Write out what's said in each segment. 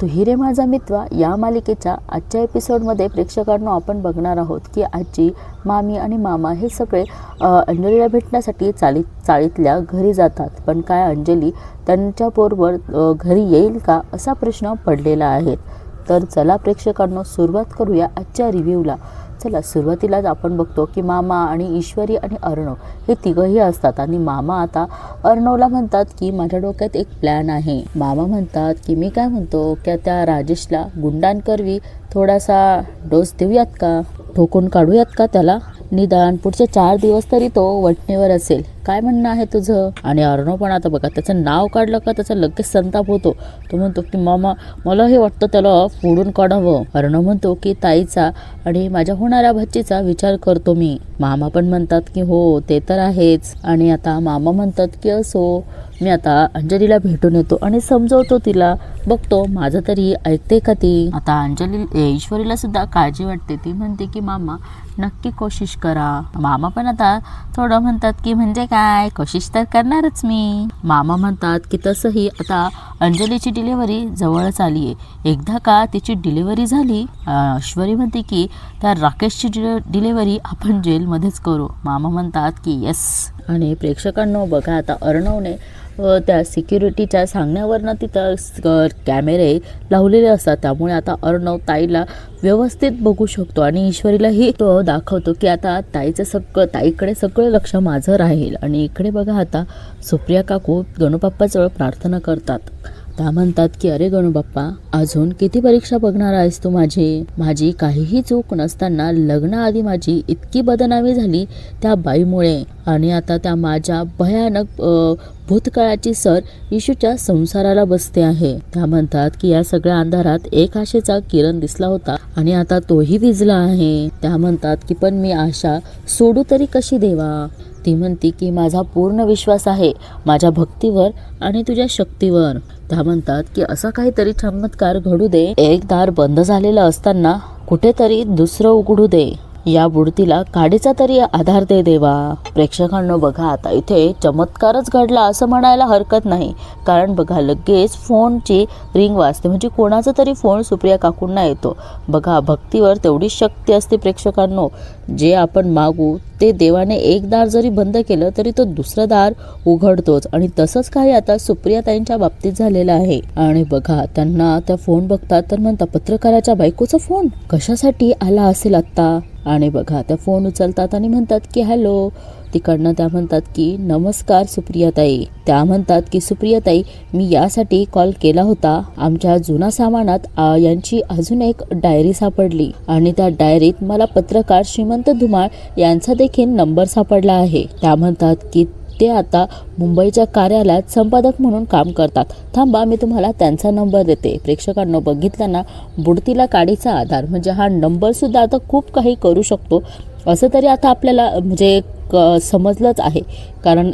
तू हिरे माझा मित्र या मालिकेच्या आजच्या एपिसोडमध्ये प्रेक्षकांना आपण बघणार आहोत की आजी, मामी आणि मामा हे सगळे अंजलीला भेटण्यासाठी चाळीतल्या घरी जातात. पण काय अंजली त्यांच्याबरोबर घरी येईल का असा प्रश्न पडलेला आहे. तर चला प्रेक्षकांना सुरुवात करूया आजच्या रिव्ह्यूला. चला सुरुवातीलाच आपण बघतो की मामा आणि ईश्वरी आणि अर्णव हे तिघंही असतात आणि मामा आता अर्णवला म्हणतात की माझ्या डोक्यात एक प्लॅन आहे. मामा म्हणतात की मी काय म्हणतो की त्या राजेशला गुंडांकरवी थोडासा डोस देऊयात का, ठोकून काढूयात का त्याला, निदान पुढचे 4 दिवस तरी तो वटणीवर असेल. काय म्हणणं आहे तुझं? आणि अर्णव पण आता बघा त्याचं नाव काढलं का त्याचा लगेच संताप होतो. तो म्हणतो की मामा मला हे वाटतं त्याला फोडून काढावं. अर्णव म्हणतो की ताईचा आणि माझ्या होणाऱ्या भाचीचा विचार करतो मी. मामा पण म्हणतात की हो ते तर आहेच. आणि आता मामा म्हणतात की असो मी आता अंजलीला भेटून येतो आणि समजवतो तिला, बघतो माझं तरी ऐकते का ती. आता ईश्वरीला सुद्धा काळजी वाटते. ती म्हणते की मामा नक्की कोशिश करा. मामा पण आता थोडं म्हणतात की म्हणजे काय, कोशिश तर करणारच मी. मामा म्हणतात की तसंही आता अंजलीची डिलिव्हरी जवळच आली आहे. एकदा का तिची डिलिव्हरी झाली, ईश्वरी म्हणते की त्या राकेशची डिलिव्हरी आपण जेलमध्येच करू. मामा म्हणतात की येस. आणि प्रेक्षकांनो बघा आता अर्णवने त्या सिक्युरिटीच्या सांगण्यावरनं तिथं कॅमेरे लावलेले असतात. त्यामुळे आता अर्णव ताईला व्यवस्थित बघू शकतो आणि ईश्वरीलाही तो दाखवतो की आता ताईकडे सगळं लक्ष माझं राहील. आणि इकडे बघा आता सुप्रिया काकू गणूबाप्पाजवळ प्रार्थना करतात. त्या म्हणतात की अरे गणूबाप्पा अजून किती परीक्षा बघणार आहेस तू माझी काहीही चूक नसताना लग्नाआधी माझी इतकी बदनामी झाली त्या बाईमुळे. आणि आता त्या माझ्या भयानक भूतकाळाची सर येशूच्या संसाराला बसते आहे. त्या म्हणतात की या सगळ्या अंधारात एक आशेचा किरण दिसला होता आणि आता तोही विझला आहे. त्या म्हणतात की पण मी आशा सोडू तरी कशी देवा. ती म्हणते की माझा पूर्ण विश्वास आहे माझ्या भक्तीवर आणि तुझ्या शक्तीवर. त्या म्हणतात की असा काहीतरी चमत्कार घडू दे, एक दार बंद झालेलं असताना कुठेतरी दुसरं उघडू दे, या बुडतीला काडीचा तरी आधार दे देवा. प्रेक्षकांनो बघा आता इथे चमत्कारच घडला असं म्हणायला हरकत नाही. कारण बघा लगेच फोनची रिंग वाजते, म्हणजे कोणाचा तरी फोन सुप्रिया काकूंना येतो. बघा भक्तीवर तेवढी शक्ती असते प्रेक्षकांनो. जे आपण मागू ते देवाने एक दार जरी बंद केलं तरी तो दुसरं दार उघडतोच. आणि तसंच काही आता सुप्रिया ताईंच्या बाबतीत झालेलं आहे. आणि बघा त्यांना त्या फोन बघतात तर म्हणतात पत्रकाराच्या बायकोचा फोन कशासाठी आला असेल आत्ता. आणि बघा त्या फोन उचलतात आणि म्हणतात की हॅलो. तिकडनं त्या म्हणतात की नमस्कार सुप्रियाताई. त्या म्हणतात की सुप्रियाताई मी यासाठी कॉल केला होता, आमच्या जुना सामानात यांची अजून एक डायरी सापडली आणि त्या डायरीत मला पत्रकार श्रीमंत धुमाळ यांचा देखील नंबर सापडला आहे. त्या म्हणतात की ते आता मुंबईच्या कार्यालयात संपादक म्हणून काम करतात. थांबा मी तुम्हाला त्यांचा नंबर देते. प्रेक्षकांना बघितलं ना, बुडतीला काडीचा आधार म्हणजे हा नंबर सुद्धा आता खूप काही करू शकतो असं तरी आता आपल्याला म्हणजे समजलंच आहे. कारण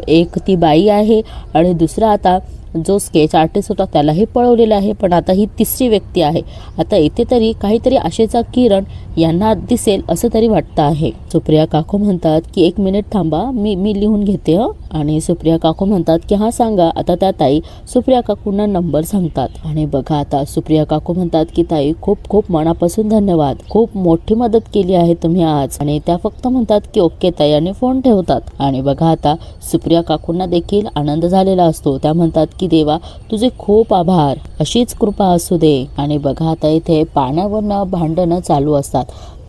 एक ती बाई आहे आणि दुसरा आता जो स्केच आर्टिस्ट होता त्यालाही पळवलेला आहे. पण आता ही तिसरी व्यक्ती आहे. आता इथे तरी काहीतरी आशेचा किरण यांना दिसेल असं तरी वाटतं आहे. सुप्रिया काकू म्हणतात की 1 मिनिट थांबा, मी लिहून घेते आणि सुप्रिया काकू म्हणतात की हा सांगा. आता त्या ताई सुप्रिया काकूंना नंबर सांगतात. आणि बघा आता सुप्रिया काकू म्हणतात की ताई खूप खूप मनापासून धन्यवाद, खूप मोठी मदत केली आहे तुम्ही आज. आणि त्या फक्त म्हणतात की ओके ताई आणि फोन ठेवतात. आणि बघा आता सुप्रिया काकूंना देखील आनंद झालेला असतो. त्या म्हणतात की देवा तुझे खूप आभार, अशीच कृपा असू दे. आणि बघा आता इथे पाण्यावरनं भांडणं चालू असतात.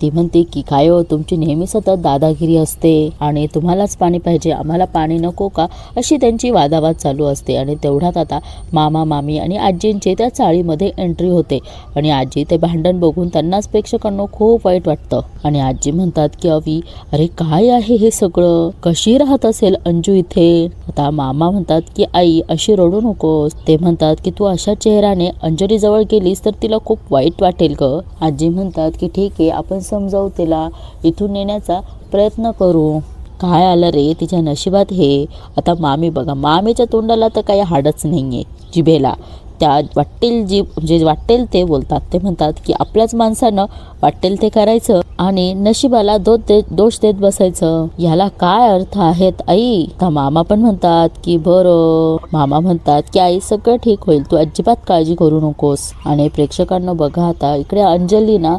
ती म्हणते की काय हो तुमची नेहमी सतत दादागिरी असते आणि तुम्हालाच पाणी पाहिजे आम्हाला पाणी नको का, अशी त्यांची वादावाद चालू असते. आणि तेवढ्यात आता मामा मामी आणि आजींचे त्या चाळीमध्ये एंट्री होते. आणि आजी ते भांडण बघून त्यांनाच प्रेक्षकांना खूप वाईट वाटतं. आणि आजी म्हणतात की अवी अरे काय आहे हे सगळं, कशी राहत असेल अंजू इथे. आता मामा म्हणतात की आई अशी रडू नकोस. ते म्हणतात की तू अशा चेहऱ्याने अंजली जवळ गेलीस तर तिला खूप वाईट वाटेल ग. आजी म्हणतात की ठीक आहे आपण समजावू, तिला इथून नेण्याचा प्रयत्न करू. काय आलं रे तिच्या नशिबात हे. आता मामी बघा, मामीच्या तोंडाला तर काही हाडच नाहीये जिभेला. त्या वाटेल ते बोलतात. ते म्हणतात की आपल्याच माणसानं वाटेल ते करायचं आणि नशिबाला दोष देत बसायचं. याला काय अर्थ आहेत आई? तर मामा पण म्हणतात की बरं. मामा म्हणतात की आई सगळं ठीक होईल, तू अजिबात काळजी करू नकोस. आणि प्रेक्षकांना बघा आता इकडे अंजली ना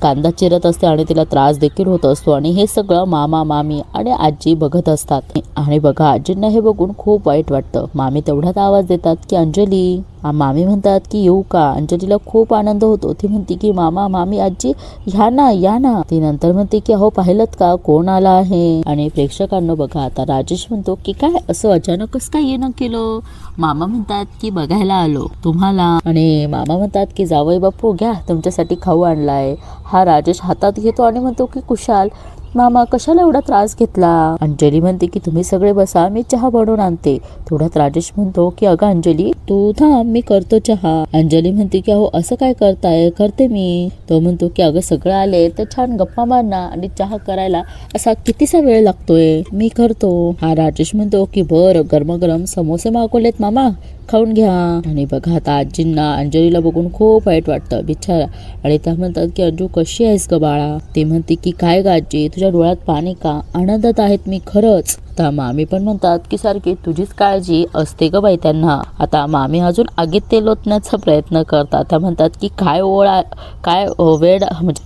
कांदा चिरत असते आणि तिला त्रास देखील होत असतो आणि हे सगळं मामा मामी आणि आजी बघत असतात. आणि बघा आजींना हे बघून खूप वाईट वाटतं. मामी तेवढ्यात आवाज देतात की अंजली. मामी म्हणतात की येऊ का? अंजलीला खूप आनंद होतो. ती म्हणते की मामा मामी आजी या ना. ती नंतर म्हणते की अहो पाहिलत का कोण आला आहे? आणि प्रेक्षकांना बघा आता राजेश म्हणतो की काय असं अचानक कसं काय येणं केलं? मामा म्हणतात की बघायला आलो तुम्हाला. आणि मामा म्हणतात की जावई बापू घ्या तुमच्यासाठी खाऊ आणलाय. हा राजेश हातात घेतो आणि म्हणतो की कुशाल मामा कशाला एवढा त्रास घेतला? अंजली म्हणते की तुम्ही सगळे बसा, मी चहा बनवून आणते. तेवढ्यात राजेश म्हणतो की अगं अंजली तू थांब, मी करतो चहा. अंजली म्हणते की अहो असं काय करताय? करते मी. तो म्हणतो की अगं सगळं आले तर छान गप्पा मारना आणि चहा करायला असा कितीसा वेळ लागतोय, मी करतो. हा राजेश म्हणतो की बरं गरमागरम समोसे मागवलेत मामा, खाऊन घ्या. आणि बघा आता आजींना अंजलीला बघून खूप वाईट वाटतं बिचारा. आणि त्या म्हणतात की अंजू कशी आहेस ग बाळा? ते म्हणते की काय ग आजी तुझ्या डोळ्यात पाणी का? आनंदात आहेत मी खरंच. आता मामी पण म्हणतात की सारखी तुझीच काळजी असते ग बाई त्यांना. आता मामी अजून आगीत तेल ओतण्याचा प्रयत्न करतात. त्या म्हणतात की काय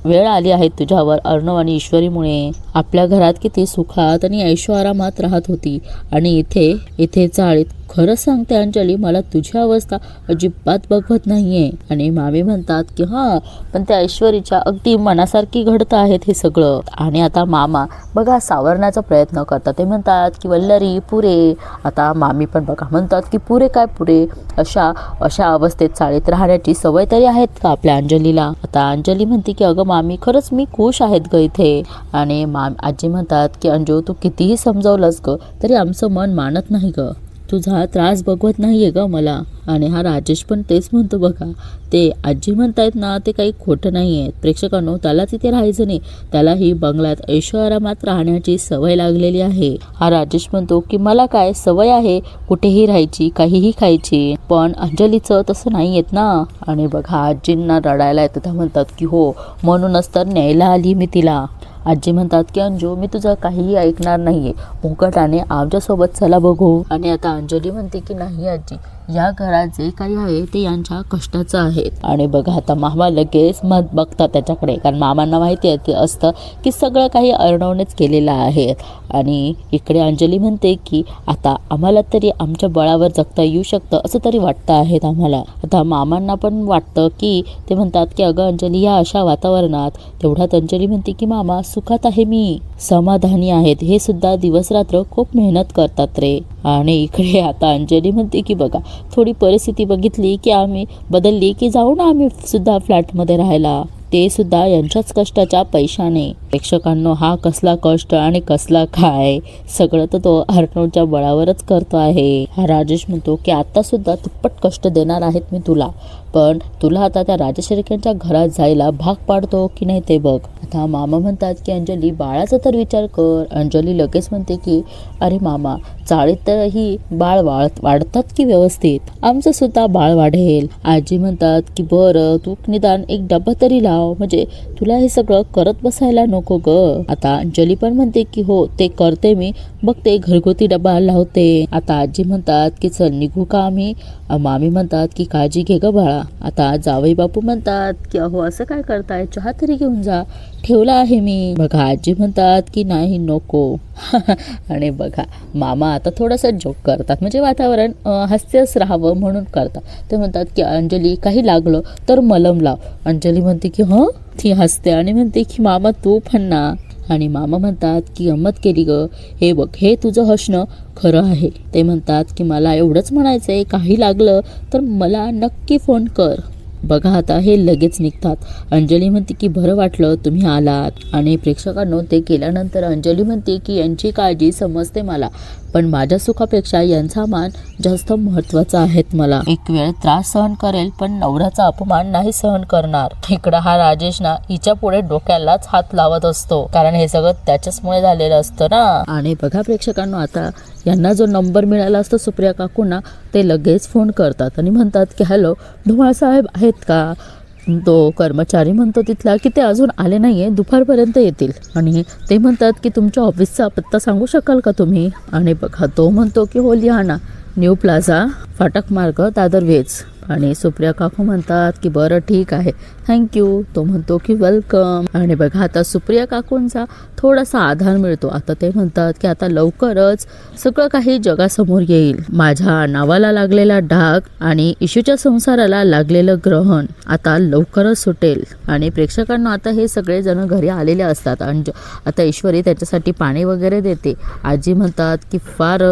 वेळ आली आहे तुझ्यावर अर्णव आणि ईश्वरीमुळे. आपल्या घरात किती सुखात आणि ऐशो आरामात राहत होती आणि इथे चाळीत. खरं सांगते अंजली मला तुझी अवस्था अजिबात बघवत नाहीये. आणि मामी म्हणतात की हा पण त्या ऐश्वरीच्या अगदी मनासारखी घडतं आहेत हे सगळं. आणि आता मामा बघा सावरण्याचा प्रयत्न करतात. ते म्हणतात की वल्लरी पुरे. आता मामी पण बघा म्हणतात की पुरे काय पुरे? अशा अवस्थेत चाळीत राहण्याची सवय तरी आहेत का आपल्या अंजलीला? आता अंजली म्हणते की अगं मामी खरंच मी खुश आहेत ग इथे. आणि आजी म्हणतात की अंजू तू कितीही समजावलंस ग तरी आमचं मन मानत नाही ग, तुझा त्रास बघवत नाहीये ग मला. आणि हा राजेश पण तेच म्हणतो बघा. ते आजी म्हणतायत ना ते काही खोटं नाहीये. प्रेक्षकांनो त्याला तिथे राहायचं नाही, त्याला ही बंगल्यात ऐशो आरामात राहण्याची सवय लागलेली आहे. हा राजेश म्हणतो की मला काय सवय आहे कुठेही राहायची काहीही खायची, पण अंजलीचं तसं नाहीयेत ना. आणि बघा आजींना रडायला येतं. त्या म्हणतात की हो म्हणूनच तर न्यायला आली मी तिला. आजी म्हणतात की अंजू मी तुझं काहीही ऐकणार नाहीये, मुकाटाने आमच्यासोबत चला बघू. आणि आता अंजली म्हणते की नाही आजी या घरात जे काही आहे ते यांच्या कष्टाचं आहे. आणि बघा आता मामा लगेच मत बघतात त्याच्याकडे, कारण मामांना माहिती असतं की सगळं काही अर्णवनेच केलेलं आहे. आणि इकडे अंजली म्हणते की आता आम्हाला तरी आमच्या बळावर जगता येऊ शकतं असं तरी वाटतं आहेत आम्हाला. आता मामांना पण वाटतं की ते म्हणतात की अगं अंजली या अशा वातावरणात. तेवढ्यात अंजली म्हणते की मामा सुखात आहे मी, समाधानी आहेत, हे सुद्धा दिवस रात्र खूप मेहनत करतात रे. आणि इकडे आता अंजली म्हणते की बघा थोडी परिस्थिती बघितली की आम्ही बदलली की जाऊ ना आम्ही सुद्धा फ्लॅटमध्ये राहायला, ते सुद्धा यांच्याच कष्टाच्या पैशाने. प्रेक्षकांनो हा कसला कष्ट आणि कसला काय, सगळं तर तो अर्णवच्या बळावरच करतो आहे. हा राजेश म्हणतो की आता सुद्धा दुप्पट कष्ट देणार आहेत मी तुला, पण तुला आता त्या राजशेखरांच्या घरात जायला भाग पाडतो की नाही ते बघ. आता मामा म्हणतात की अंजली बाळाचा तर विचार कर. अंजली लगेच म्हणते की अरे मामा चाळीत तर ही बाळ वाढतात की व्यवस्थित, आमचं सुद्धा बाळ वाढेल. आजी म्हणतात की बरं तू निदान एक डबा तरी लाव, म्हणजे तुला हे सगळं करत बसायला नको ग. आता अंजली पण म्हणते की हो ते करते मी, बघते घरगुती डबा लावते. आता आजी म्हणतात की चल निघू का आम्ही? मामी म्हणतात की काळजी घे ग बाळा. आता जावई बापू म्हणतात की अहो असं काय करताय, चहा तरी घेऊन जा, ठेवला आहे मी. बघा आजी म्हणतात की नाही नको. आणि बघा मामा आता थोडासा जोक करतात, म्हणजे वातावरण हास्यच राहावं म्हणून करतात. ते म्हणतात की अंजली काही लागलं तर मलम लाव. अंजली म्हणते की हं, ती हसते आणि म्हणते की मामा तू पण ना. आणि मामा म्हणतात की गंमत केली ग, हे बघ हे तुझं हसणं खरं आहे. ते म्हणतात की मला एवढंच म्हणायचंय, काही लागलं तर मला नक्की फोन कर. बघा आता हे लगेच निघतात. अंजली म्हणते की बरं वाटलं तुम्ही आलात. आणि प्रेक्षकांनो ते केल्यानंतर अंजली म्हणते की यांची काळजी समजते मला, पण माझ्या सुखापेक्षा यांचा मान जास्त महत्वाचा आहे मला. एक वेळ त्रास सहन करेल पण नवऱ्याचा अपमान नाही सहन करणार. इकडं हा राजेश ना हिच्या पुढे डोक्यालाच हात लावत असतो, कारण हे सगळं त्याच्याचमुळे झालेलं असतं ना. आणि बघा प्रेक्षकांनो आता यांना जो नंबर मिळाला असतो सुप्रिया काकूंना, ते लगेच फोन करतात आणि म्हणतात की हॅलो धुमाळ साहेब आहेत का? तो कर्मचारी म्हणतो तिथला की ते अजून आले नाहीये, दुपारपर्यंत येतील. आणि ते म्हणतात की तुमच्या ऑफिसचा पत्ता सांगू शकाल का तुम्ही. आणि बघा तो म्हणतो की हो लिहा ना, न्यू प्लाझा, फाटक मार्ग, दादर वेज. आणि सुप्रिया काकू म्हणतात की बरं ठीक आहे, थँक्यू. तो म्हणतो की वेलकम. आणि बघा आता सुप्रिया काकूंचा थोडासा आधार मिळतो. आता ते म्हणतात की आता लवकरच सगळं काही जगासमोर येईल. माझ्या नावाला लागलेला डाग आणि इशूच्या संसाराला लागलेलं ग्रहण आता लवकरच सुटेल. आणि प्रेक्षकांना आता हे सगळे जण घरी आलेले असतात. आणि आता ईश्वरी त्याच्यासाठी पाणी वगैरे देते. आजी म्हणतात की फार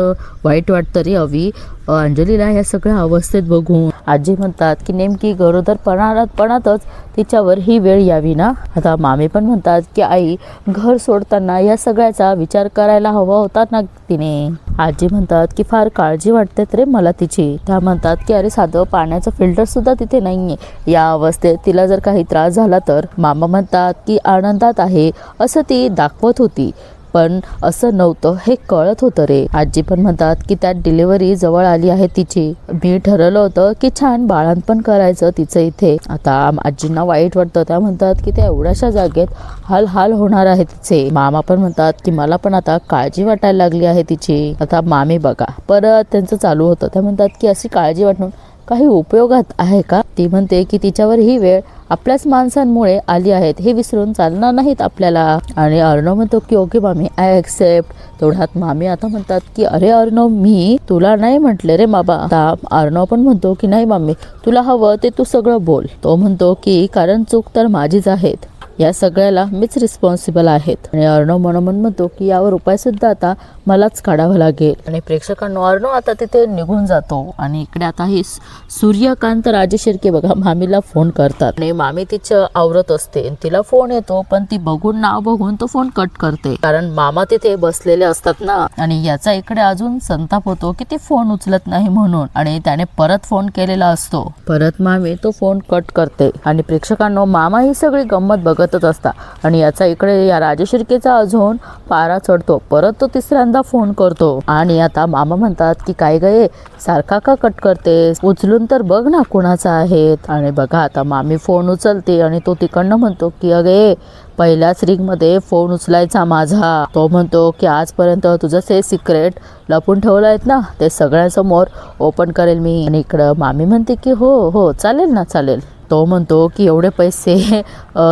वाईट वाटतं रे अवी अंजलीला ह्या सगळ्या अवस्थेत बघून. आजी म्हणतात की नेमकी गरोदरपणातच तिच्यावर ही वेळ यावी ना. आता मामी पण म्हणतात की आई घर सोडताना या सगळ्याचा विचार करायला हवा होता ना तिने. आजी म्हणतात की फार काळजी वाटते रे मला तिची. त्या म्हणतात की अरे साधं पाण्याचं फिल्टर सुद्धा तिथे नाहीये. या अवस्थेत तिला जर काही त्रास झाला तर. मामा म्हणतात की आनंदात आहे असं ती दाखवत होती, पण असं नव्हतं हे कळत होतं रे. आजी पण म्हणतात की त्यात डिलिव्हरी जवळ आली आहे तिची. मी ठरवलं होतं की छान बाळंतपण करायचं तिचं इथे. आता आजींना वाईट वाटतं. त्या म्हणतात की त्या एवढ्याशा जागेत हाल होणार आहे तिचे. मामा पण म्हणतात की मला पण आता काळजी वाटायला लागली आहे तिची. आता मामी बघा परत त्यांचं चालू होतं. त्या म्हणतात की अशी काळजी वाटून काही उपयोगात आहे का. ती म्हणते की तिच्यावर ही वेळ आपल्याच माणसांमुळे आली आहेत हे विसरून चालणार नाहीत आपल्याला. आणि अर्णव म्हणतो की ओके मामी, आय ॲक्सेप्ट. तेवढ्यात मामी आता म्हणतात की अरे अर्णव मी तुला नाही म्हटले रे बाबा. आता अर्णव पण म्हणतो की नाही मामी, तुला हवं ते तू सगळं बोल. तो म्हणतो की कारण चूक तर माझीच आहेत, या सगळ्याला मीच रिस्पॉन्सिबल आहेत. आणि अर्णव मनोमन म्हणतो की यावर उपाय सुद्धा आता मलाच काढावा लागेल. आणि प्रेक्षकांनो अर्णव आता तिथे निघून जातो. आणि इकडे आता ही सूर्यकांत राजेशिर्के बघा मामीला फोन करतात. आणि मामी तिचं आवरत असते, तिला फोन येतो पण ती बघून नाव बघून तो फोन कट करते, कारण मामा तिथे बसलेले असतात ना. आणि याचा इकडे अजून संताप होतो की ती फोन उचलत नाही म्हणून. आणि त्याने परत फोन केलेला असतो. परत मामी तो फोन कट करते. आणि प्रेक्षकांनो मामा ही सगळी गंमत बघतच असता. आणि याचा इकडे या राजेशिर्केचा अजून पारा चढतो. परत तो तिसऱ्यांदा फोन करतो. आणि आता मामा म्हणतात की काय गये सारखा का कट करतेस, उचलून तर बघ ना कुणाचा आहेत. आणि बघा आता मामी फोन उचलते आणि तो तिकडनं म्हणतो की अगे पहिल्याच रिंगमध्ये फोन उचलायचा माझा. तो म्हणतो की आजपर्यंत तुझं ते सिक्रेट लपून ठेवलं आहेत ना ते सगळ्यांसमोर ओपन करेल मी. आणि इकडं मामी म्हणते की हो चालेल ना चालेल. तो म्हणतो की एवढे पैसे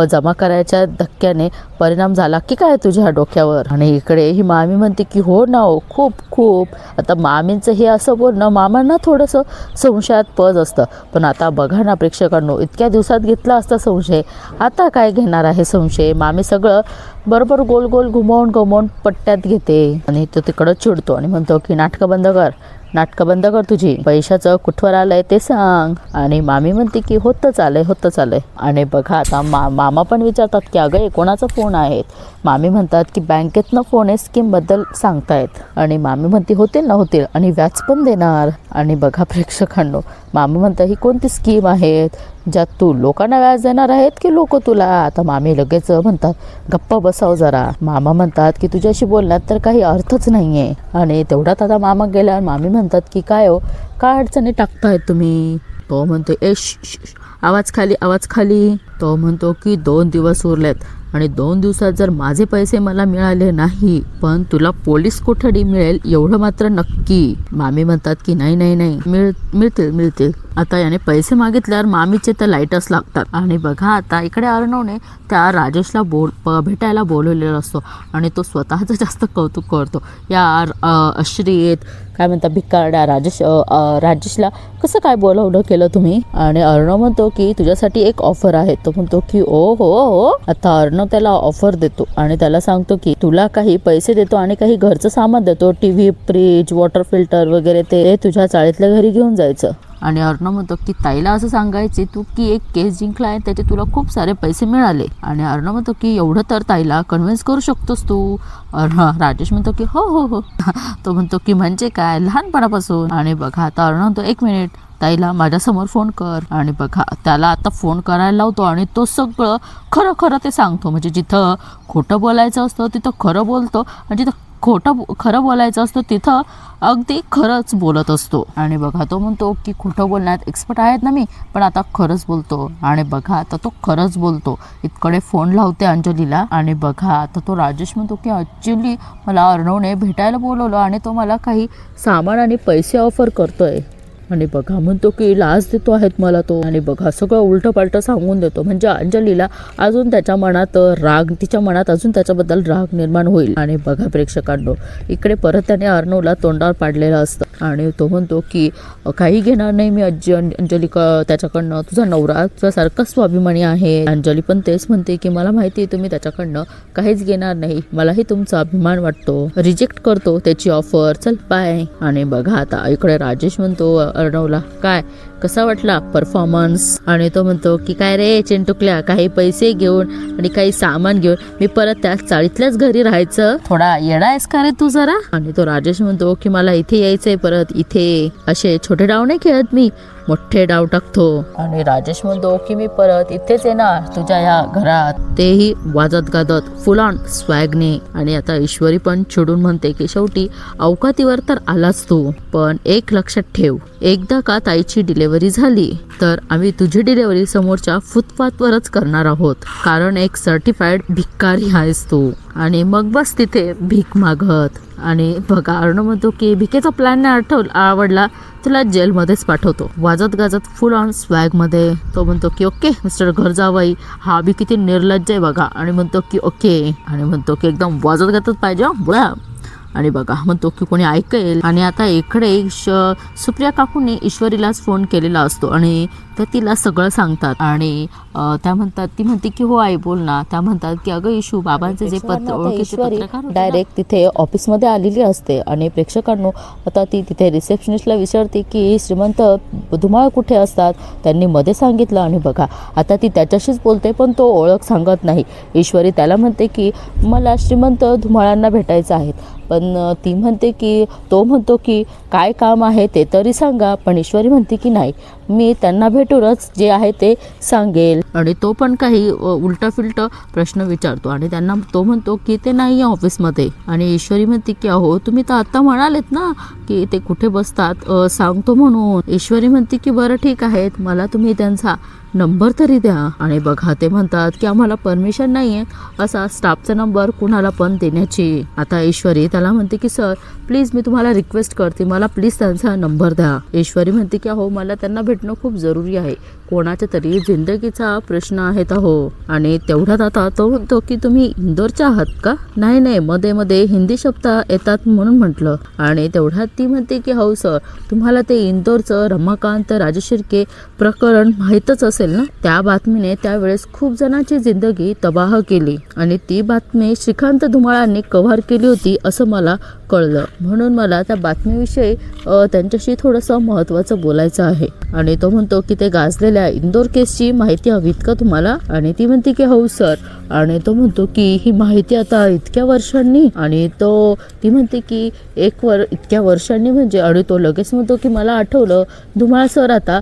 जमा करायच्या धक्क्याने परिणाम झाला की काय तुझ्या डोक्यावर. आणि इकडे ही मामी म्हणते की हो ना हो खूप. आता मामींचं हे असं बोलणं मामांना थोडंसं संशयात पज असतं. पण आता बघा ना प्रेक्षकांनो, इतक्या दिवसात घेतला असता संशय, आता काय घेणार आहे संशय. मामी सगळं बरोबर गोल घुमवून पट्ट्यात घेते. आणि तो तिकडं चिडतो आणि म्हणतो की नाटकं बंद कर तुझी, पैशाचं कुठवर आलंय ते सांग. आणि मामी म्हणते की होतं चालय. आणि बघा आता मामा पण विचारतात की अगं कोणाचा फोन आहेत. मामी म्हणतात की बँकेतनं फोन आहे, स्कीमबद्दल सांगतायत. आणि मामी म्हणते होतील आणि व्याज पण देणार. आणि बघा प्रेक्षकांनो मामी म्हणतात ही कोणती स्कीम आहेत ज्यात तू लोकांना व्याज देणार आहेत की लोक तुला. आता मामी लगेच म्हणतात गप्पा बसाव जरा. मामा म्हणतात की तुझ्याशी बोलण्यात तर काही अर्थच नाहीये. आणि तेवढ्यात आता मामा गेल्यावर मामी म्हणतात की काय अडचणी टाकतायत तुम्ही. तो म्हणतो आवाज खाली. तो म्हणतो की 2 दिवस उरलेत आणि 2 दिवसात जर माझे पैसे मला मिळाले नाही पण तुला पोलीस कोठडी मिळेल एवढं मात्र नक्की. मामी म्हणतात की नाही मिळतील. आता याने पैसे मागितल्यावर मामीचे तर लाईटच लागतात. आणि बघा आता इकडे अर्णवने त्या राजेशला भेटायला बोलवलेला असतो आणि तो स्वतःचं जास्त कौतुक करतो. यार अश्रित काय म्हणता भिकारड्या राजेशला कसं काय बोलवलं केलं तुम्ही. आणि अर्णव म्हणतो की तुझ्यासाठी एक ऑफर आहे. तो म्हणतो की हो. आता अर्णव त्याला ऑफर देतो आणि त्याला सांगतो की तुला काही पैसे देतो आणि काही घरचं सामान देतो, टीव्ही, फ्रीज, वॉटर फिल्टर वगैरे ते तुझ्या चाळीतल्या घरी घेऊन जायचं. आणि अर्णव म्हणतो की ताईला असं सांगायचे तू की एक केस जिंकला आहे त्याचे तुला खूप सारे पैसे मिळाले. आणि अर्णव म्हणतो की एवढं तर ताईला कन्व्हिन्स करू शकतोस तू. राजेश म्हणतो की हो. तो म्हणतो की म्हणजे काय लहानपणापासून. आणि बघा आता अर्णव म्हणतो 1 मिनिट ताईला माझ्यासमोर फोन कर. आणि बघा त्याला आता फोन करायला लावतो आणि तो सगळं खरं ते सांगतो. म्हणजे जिथं खोटं बोलायचं असतं तिथं खरं बोलतो आणि जिथं खोटं खरं बोलायचं असतं तिथं अगदी खरंच बोलत असतो. आणि बघा तो म्हणतो की खोटं बोलण्यात एक्सपर्ट आहेत ना मी, पण आता खरंच बोलतो. आणि बघा आता तो खरंच बोलतो. इतकडे फोन लावते अंजलीला. आणि बघा आता तो राजेश म्हणतो की ॲक्च्युली मला अर्णवने भेटायला बोलवलं आणि तो मला काही सामान आणि पैसे ऑफर करतोय. आणि बघा म्हणतो की लाच देतो आहेत मला तो. आणि बघा सगळं उलटं पालटं सांगून देतो. म्हणजे अंजलीला अजून त्याच्या मनात राग, तिच्या मनात अजून त्याच्याबद्दल राग निर्माण होईल. आणि बघा प्रेक्षकांनो, इकडे परत त्याने अर्णवला तोंडावर पाडलेलं असतं. आणि तो म्हणतो की काही घेणार नाही मी अंजली त्याच्याकडनं, तुझा नवरा तुझ्यासारखा स्वाभिमानी आहे. अंजली पण तेच म्हणते की मला माहिती आहे तुम्ही त्याच्याकडनं काहीच घेणार नाही, मलाही तुमचा अभिमान वाटतो. रिजेक्ट करतो त्याची ऑफर, चल बाय. आणि बघा आता इकडे राजेश म्हणतो अर्णवला, काय कसा वाटला परफॉर्मन्स? आणि तो म्हणतो की काय रे चिंटुकल्या, काही पैसे घेऊन आणि काही सामान घेऊन मी परत त्या चाळीतल्याच घरी राहायचं, थोडा येडा आहेस का रे तू जरा? आणि तो राजेश म्हणतो की मला इथे यायचंय परत, इथे असे छोटे डाव नाही खेळत मी, मोठे डाव टाकतो. आणि राजेश म्हणतो की मी परत इथेच येणार तुझ्या या घरात, तेही वाजत गाजत फुल ऑन स्वॅगने. आणि आता ईश्वरी पण चिडून म्हणते की शेवटी अवकातीवर तर आलाच तू, पण एक लक्षात ठेव, एकदा का ताईची डिलेव्हरी झाली तर आम्ही तुझी डिलेव्हरी समोरच्या फुटपाथवरच करणार आहोत, कारण एक सर्टिफाईड भिकारी आहेस तू. आणि मग बस तिथे भीक मागत. आणि बघा अर्णव म्हणतो की भिकेचा प्लॅन नाही आवडला, तुला जेलमध्येच पाठवतो. वाजत गाजत फुल ऑन स्वॅग मध्ये तो म्हणतो की ओके मिस्टर घर जावई, हा बी किती निर्लज्ज आहे बघा. आणि म्हणतो की ओके, आणि म्हणतो की एकदम वाजत गाजत पाहिजे बुळा. आणि बघा म्हणतो की कोणी ऐकेल. आणि आता इकडे सुप्रिया काकूंनी ईश्वरीलाच फोन केलेला असतो आणि त्या तिला सगळं सांगतात. आणि त्या म्हणतात, ती म्हणते की हो आई बोल ना. त्या म्हणतात की अगं इशू बाबांचे जे पत्रकार डायरेक्ट तिथे ऑफिसमध्ये आलेली असते. आणि प्रेक्षकांनो आता ती तिथे रिसेप्शनिस्टला विचारते की श्रीमंत धुमाळ कुठे असतात, त्यांनी मध्ये सांगितलं. आणि बघा आता ती त्याच्याशीच बोलते पण तो ओळख सांगत नाही. ईश्वरी त्याला म्हणते की मला श्रीमंत धुमाळांना भेटायचं आहे, पण ती म्हणते की तो म्हणतो की काय काम आहे ते तरी सांगा. पण ईश्वरी म्हणते की नाही, मी त्यांना भेटूनच जे आहे ते सांगेल. आणि तो पण काही उलटा फिलटा प्रश्न विचारतो आणि त्यांना तो म्हणतो की ते नाही आहे ऑफिसमध्ये. आणि ईश्वरी म्हणते की अहो तुम्ही तर आता म्हणालेत ना की ते कुठे बसतात सांगतो म्हणून. ईश्वरी म्हणते की बरं ठीक आहे, मला तुम्ही त्यांचा नंबर तरी द्या. आणि बघा ते म्हणतात की आम्हाला परमिशन नाही आहे असा स्टाफचा नंबर कुणाला पण देण्याची. आता ईश्वरी त्याला म्हणते की सर प्लीज मी तुम्हाला रिक्वेस्ट करते, मला प्लीज त्यांचा नंबर द्या. ईश्वरी म्हणते की अहो मला त्यांना भेटणं खूप जरुरी आहे, कोणाच्या तरी जिंदगीचा प्रश्न आहेत अहो. आणि तेवढ्यात आता तो म्हणतो की तुम्ही इंदोरच्या आहात का? नाही नाही, मध्ये मध्ये हिंदी शब्द येतात म्हणून म्हटलं. आणि तेवढ्यात ती म्हणते की हो सर, तुम्हाला ते इंदोरचं रमाकांत राजशिर्के प्रकरण माहीतच असेल ना, त्या बातमीने त्यावेळेस खूप जणांची जिंदगी तबाह केली आणि ती बातमी श्रीकांत धुमाळांनी कव्हर केली होती असं मला कळलं, म्हणून मला त्या बातमीविषयी त्यांच्याशी थोडंसं महत्त्वाचं बोलायचं आहे. आणि तो म्हणतो की ते गाजलेल्या इंदोर केसची माहिती हवीत का तुम्हाला? आणि ती म्हणते की हो सर. आणि तो म्हणतो की ही माहिती आता इतक्या वर्षांनी? आणि ती म्हणते की इतक्या वर्षांनी म्हणजे? आणि तो लगेच म्हणतो की मला आठवलं, धुमाळ सर आता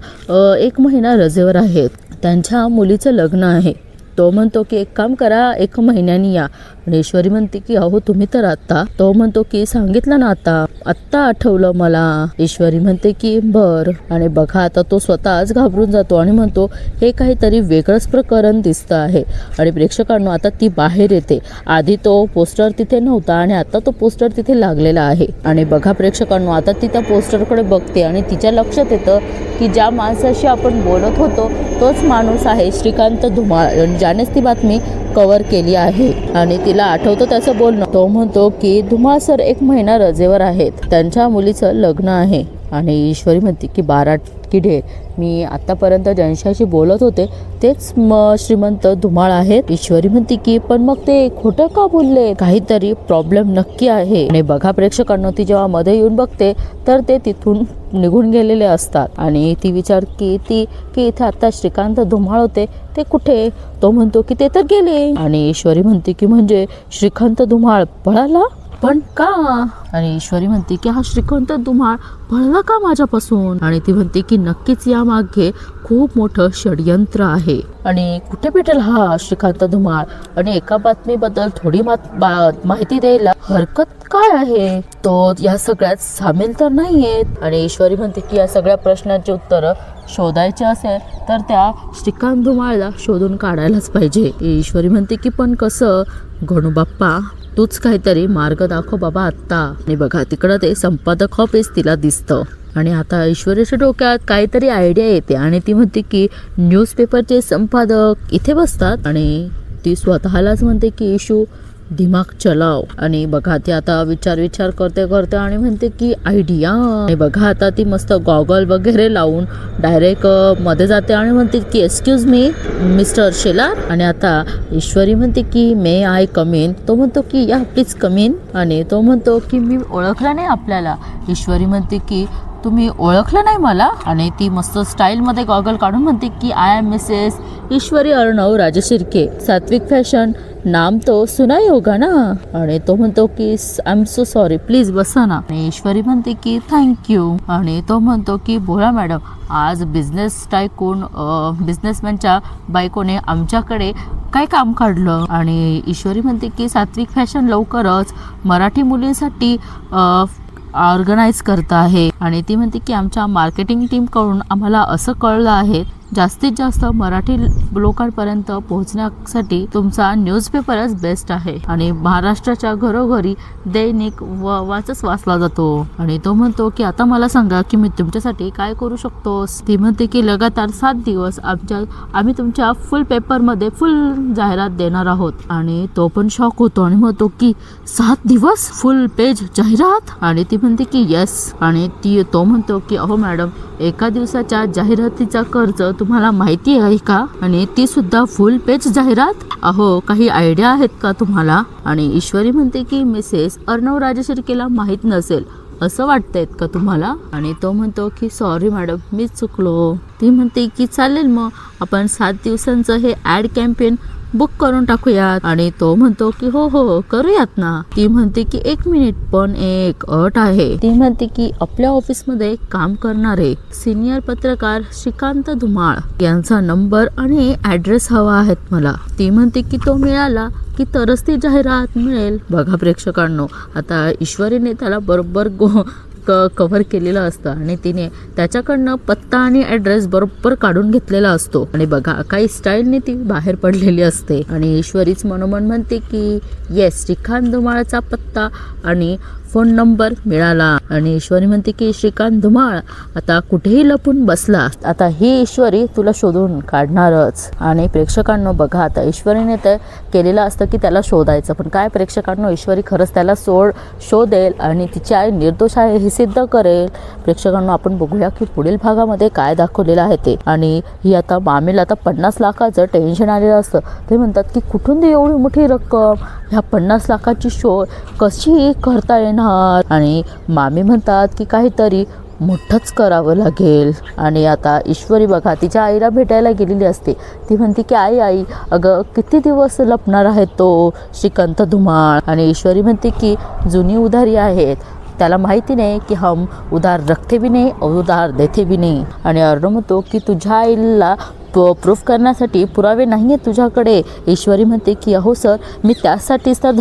1 महिना रजेवर आहेत, त्यांच्या मुलीचं लग्न आहे. तो म्हणतो की एक काम करा, 1 महिन्यानी या. आणि ईश्वरी म्हणते की अहो तुम्ही तर आत्ता. तो म्हणतो की सांगितलं ना आत्ता आठवलं मला. ईश्वरी म्हणते की बर. आणि बघा आता तो स्वतःच घाबरून जातो आणि म्हणतो हे काहीतरी वेगळंच प्रकरण दिसतं आहे. आणि प्रेक्षकांनो आता ती बाहेर येते. आधी तो पोस्टर तिथे नव्हता आणि आता तो पोस्टर तिथे लागलेला आहे. आणि बघा प्रेक्षकांनो आता ती त्या पोस्टरकडे बघते आणि तिच्या लक्षात येतं की ज्या माणसाशी आपण बोलत होतो तोच माणूस आहे श्रीकांत धुमाळ, ज्यानेच ती बातमी कव्हर केली आहे. आणि तिला आठवतं त्याचं बोलणं. तो म्हणतो की धुमाळ सर 1 महिना रजेवर आहेत, त्यांच्या मुलीचं लग्न आहे. आणि ईश्वरी म्हणते की 12 किडे, मी आतापर्यंत ज्यांच्याशी बोलत होते तेच श्रीमंत धुमाळ आहेत. ईश्वरी म्हणते की पण मग ते खोटं का बोलले, काहीतरी प्रॉब्लेम नक्की आहे. आणि बघा प्रेक्षकांना ती जेव्हा मध्ये येऊन बघते तर ते तिथून निघून गेलेले असतात. आणि ती विचारते की इथे आता श्रीकांत धुमाळ होते ते कुठे? तो म्हणतो की ते तर गेले. आणि ईश्वरी म्हणते की म्हणजे श्रीकांत धुमाळ पळाला? पण का? आणि ईश्वरी म्हणते की हा श्रीकांत धुमाळ पळला का माझ्यापासून? आणि ती म्हणते की नक्कीच या मागे खूप मोठं षडयंत्र आहे. आणि कुठे भेटेल हा श्रीकांत धुमाळ? आणि एका बातमीबद्दल थोडी माहिती द्यायला हरकत काय आहे? तो या सगळ्यात सामील तर नाहीयेत. आणि ईश्वरी म्हणते की या सगळ्या प्रश्नांची उत्तरं शोधायचे असेल तर त्या श्रीकांत धुमाळला शोधून काढायलाच पाहिजे. ईश्वरी म्हणते की पण कसं? गणू बाप्पा तूच काहीतरी मार्ग दाखव बाबा आत्ता. आणि बघा तिकडं ते संपादक ऑफिस तिला दिसतं. आणि आता ईश्वरीच्या डोक्यात काहीतरी आयडिया येते आणि ती म्हणते की न्यूजपेपरचे संपादक इथे बसतात. आणि ती स्वतःलाच म्हणते की इशू दिमाग चलाव. आणि बघा ती आता विचार करते आणि म्हणते की आयडिया. आणि बघा आता ती मस्त गॉगल वगैरे लावून डायरेक्ट मध्ये जाते आणि म्हणते की एक्सक्यूज मी मिस्टर शेलार. आणि आता ईश्वरी म्हणते की मे आय कम इन? तो म्हणतो की या प्लीज कम इन. आणि तो म्हणतो की मी ओळखला नाही आपल्याला. ईश्वरी म्हणते की तुम्ही ओळखलं नाही मला? आणि ती मस्त स्टाईलमध्ये गॉगल काढून म्हणते की आय एम मिसेस ईश्वरी अर्णव राजशिर्के, सात्विक फॅशन, नाम तो सुना होगा ना? आणि तो म्हणतो की I am so sorry, please बसा ना. आणि ईश्वरी म्हणते की थँक्यू. आणि तो म्हणतो की बोला मॅडम, आज बिझनेसमॅनच्या बायकोने आमच्याकडे काय काम काढलं? आणि ईश्वरी म्हणते की सात्विक फॅशन लवकरच मराठी मुलींसाठी ऑर्गनाईज करत आहे. आणि ती म्हणते की आमच्या मार्केटिंग टीमकडून आम्हाला असं कळलं आहे जास्तीत जास्त मराठी लोकांपर्यंत पोहोचण्यासाठी तुमचा न्यूजपेपरच बेस्ट आहे. आणि महाराष्ट्राच्या घरोघरी दैनिक वाचला जातो. आणि तो म्हणतो की आता मला सांगा की मी तुमच्यासाठी काय करू शकतो? ती म्हणते की लगातार 7 दिवस आम्ही तुमच्या फुल पेपरमध्ये फुल जाहिरात देणार आहोत. आणि तो पण शॉक होतो आणि म्हणतो की 7 दिवस फुल पेज जाहिरात? आणि ती म्हणते की येस. आणि तो म्हणतो की अहो मॅडम, एका दिवसाच्या जाहिरातीचा खर्च तुम्हाला माहिती आहे का? आणि ती सुद्धा फुल पेज जाहिरात? अहो काही आयडिया आहेत का तुम्हाला? आणि ईश्वरी म्हणते की मिसेस अर्णव राजशिर्केला माहीत नसेल असं वाटतंय का तुम्हाला? आणि तो म्हणतो की सॉरी मॅडम, मीच चुकलो. ती म्हणते की चालेल मग आपण 7 दिवसांचं हे ॲड कॅम्पेन बुक करून टाकूयात. आणि तो म्हणतो की हो हो करूयात ना. ती म्हणते की 1 मिनिट, पण एक अट आहे. ती म्हणते की आपल्या ऑफिसमध्ये काम करणारे सिनियर पत्रकार श्रीकांत धुमाळ यांचा नंबर आणि ॲड्रेस हवा आहेत मला. ती म्हणते की तो मिळाला की तरच ती जाहिरात मिळेल. बघा प्रेक्षकांनो, आता ईश्वरीने त्याला बरोबर कव्हर केलेलं असतं आणि तिने त्याच्याकडनं पत्ता आणि ॲड्रेस बरोबर काढून घेतलेला असतो. आणि बघा काही स्टाईलने ती बाहेर पडलेली असते. आणि ईश्वरीच मनोमन म्हणते की येस, श्रीकांत धुमाळचा पत्ता आणि फोन नंबर मिळाला. आणि ईश्वरी म्हणते की श्रीकांत धुमाळ आता कुठेही लपून बसला, आता ही ईश्वरी तुला शोधून काढणारच. आणि प्रेक्षकांनो बघा, आता ईश्वरीने तर केलेलं असतं की त्याला शोधायचं, पण काय प्रेक्षकांनो, ईश्वरी खरंच त्याला शोधेल आणि तिची आई निर्दोष आहे हे सिद्ध करेल. प्रेक्षकांनो आपण बघूया की पुढील भागामध्ये काय दाखवलेलं आहे ते. आणि ही आता मामीला आता 50 लाखाचं टेन्शन आलेलं असतं. ते म्हणतात की कुठून दे एवढी मोठी रक्कम, ह्या 50 लाखाची शोध कशी करता येणार? आणि मामी म्हणतात की काहीतरी मोठंच करावं लागेल. आणि आता ईश्वरी बघा तिच्या आईला भेटायला गेलेली असते. ती म्हणते की आई अगं किती दिवस लपणार आहे तो श्रीकांत धुमाळ? आणि ईश्वरी म्हणते की जुनी उधारी आहेत, त्याला माहिती नाही की हम उधार रखते भी नाही उधार देते भी नाही. आणि अर्णव म्हणतो की तुझ्या आईला प्रूफ करण्यासाठी पुरावे नाही आहेत तुझ्याकडे? ईश्वरी म्हणते की अहो सर, मी त्यासाठीच तर